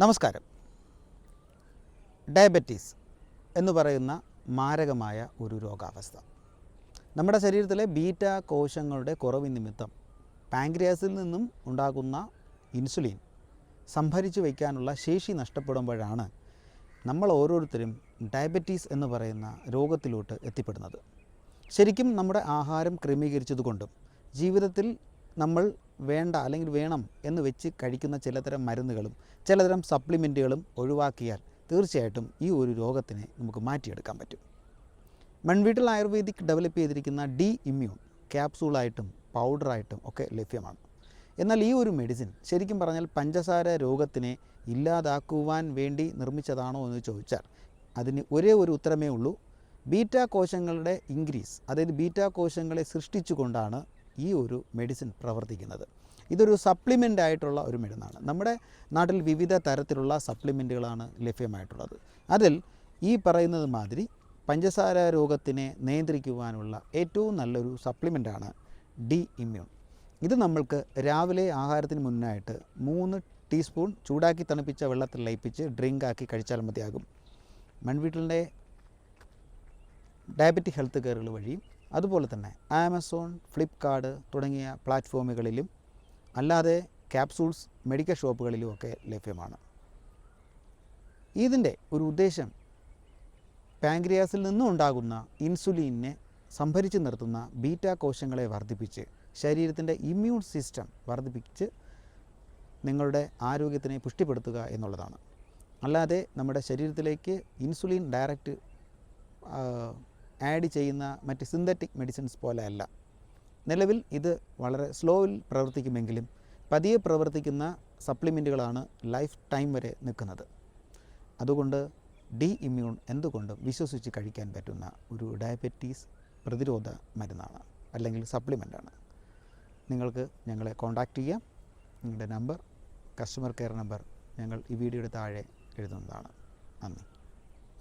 നമസ്കാരം. ഡയബറ്റീസ് എന്ന് പറയുന്ന മാരകമായ ഒരു രോഗാവസ്ഥ നമ്മുടെ ശരീരത്തിലെ ബീറ്റ കോശങ്ങളുടെ കുറവ് നിമിത്തം പാൻക്രിയാസിൽ നിന്നും ഉണ്ടാകുന്ന ഇൻസുലിൻ സംഭരിച്ചു വയ്ക്കാനുള്ള ശേഷി നഷ്ടപ്പെടുമ്പോഴാണ് നമ്മൾ ഓരോരുത്തരും ഡയബറ്റീസ് എന്ന് പറയുന്ന രോഗത്തിലോട്ട് എത്തിപ്പെടുന്നത്. ശരിക്കും നമ്മുടെ ആഹാരം ക്രമീകരിച്ചതുകൊണ്ടും ജീവിതത്തിൽ നമ്മൾ വേണ്ട അല്ലെങ്കിൽ വേണം എന്ന് വെച്ച് കഴിക്കുന്ന ചിലതരം മരുന്നുകളും ചിലതരം സപ്ലിമെൻറ്റുകളും ഒഴിവാക്കിയാൽ തീർച്ചയായിട്ടും ഈ ഒരു രോഗത്തിനെ നമുക്ക് മാറ്റിയെടുക്കാൻ പറ്റും. മൺവീട്ടിൽ ആയുർവേദിക് ഡെവലപ്പ് ചെയ്തിരിക്കുന്ന ഡി ഇമ്മ്യൂൺ ക്യാപ്സൂളായിട്ടും പൗഡറായിട്ടും ഒക്കെ ലഭ്യമാണ്. എന്നാൽ ഈ ഒരു മെഡിസിൻ ശരിക്കും പറഞ്ഞാൽ പഞ്ചസാര രോഗത്തിനെ ഇല്ലാതാക്കുവാൻ വേണ്ടി നിർമ്മിച്ചതാണോ എന്ന് ചോദിച്ചാൽ അതിന് ഒരേ ഒരു ഉത്തരമേ ഉള്ളൂ. ബീറ്റ കോശങ്ങളുടെ ഇൻക്രീസ്, അതായത് ബീറ്റ കോശങ്ങളെ സൃഷ്ടിച്ചുകൊണ്ടാണ് ഈ ഒരു മെഡിസിൻ പ്രവർത്തിക്കുന്നത്. ഇതൊരു സപ്ലിമെൻ്റ് ആയിട്ടുള്ള ഒരു മരുന്നാണ്. നമ്മുടെ നാട്ടിൽ വിവിധ തരത്തിലുള്ള സപ്ലിമെൻറ്റുകളാണ് ലഭ്യമായിട്ടുള്ളത്. അതിൽ ഈ പറയുന്നത് മാതിരി പഞ്ചസാര രോഗത്തിനെ നിയന്ത്രിക്കുവാനുള്ള ഏറ്റവും നല്ലൊരു സപ്ലിമെൻ്റാണ് ഡി ഇമ്മ്യൂൺ. ഇത് നമ്മൾക്ക് രാവിലെ ആഹാരത്തിന് മുന്നായിട്ട് 3 ടീസ്പൂൺ ചൂടാക്കി തണുപ്പിച്ച വെള്ളത്തിൽ ലയിപ്പിച്ച് ഡ്രിങ്കാക്കി കഴിച്ചാൽ മതിയാകും. മൺവീട്ടിലിൻ്റെ ഡയബറ്റിക് ഹെൽത്ത് കെയറുകൾ വഴിയും അതുപോലെ തന്നെ ആമസോൺ, ഫ്ലിപ്കാർട്ട് തുടങ്ങിയ പ്ലാറ്റ്ഫോമുകളിലും അല്ലാതെ ക്യാപ്സൂൾസ് മെഡിക്കൽ ഷോപ്പുകളിലുമൊക്കെ ലഭ്യമാണ്. ഇതിൻ്റെ ഒരു ഉദ്ദേശം പാൻക്രിയാസിൽ നിന്നും ഉണ്ടാകുന്ന ഇൻസുലിനെ സംഭരിച്ച് നിർത്തുന്ന ബീറ്റ കോശങ്ങളെ വർദ്ധിപ്പിച്ച് ശരീരത്തിൻ്റെ ഇമ്മ്യൂൺ സിസ്റ്റം വർദ്ധിപ്പിച്ച് നിങ്ങളുടെ ആരോഗ്യത്തിനെ പുഷ്ടിപ്പെടുത്തുക എന്നുള്ളതാണ്. അല്ലാതെ നമ്മുടെ ശരീരത്തിലേക്ക് ഇൻസുലിൻ ഡയറക്റ്റ് ആഡ് ചെയ്യുന്ന മറ്റ് സിന്തറ്റിക് മെഡിസിൻസ് പോലെ അല്ല. നിലവിൽ ഇത് വളരെ സ്ലോവിൽ പ്രവർത്തിക്കുമെങ്കിലും പതിയെ പ്രവർത്തിക്കുന്ന സപ്ലിമെൻറ്റുകളാണ് ലൈഫ് ടൈം വരെ നിൽക്കുന്നത്. അതുകൊണ്ട് ഡി ഇമ്മ്യൂൺ എന്തുകൊണ്ടും വിശ്വസിച്ച് കഴിക്കാൻ പറ്റുന്ന ഒരു ഡയബറ്റീസ് പ്രതിരോധ മരുന്നാണ് അല്ലെങ്കിൽ സപ്ലിമെൻ്റാണ്. നിങ്ങൾക്ക് ഞങ്ങളെ കോൺടാക്റ്റ് ചെയ്യാം. നിങ്ങളുടെ നമ്പർ, കസ്റ്റമർ കെയർ നമ്പർ ഞങ്ങൾ ഈ വീഡിയോയുടെ താഴെ എഴുതുന്നതാണ്. നന്ദി.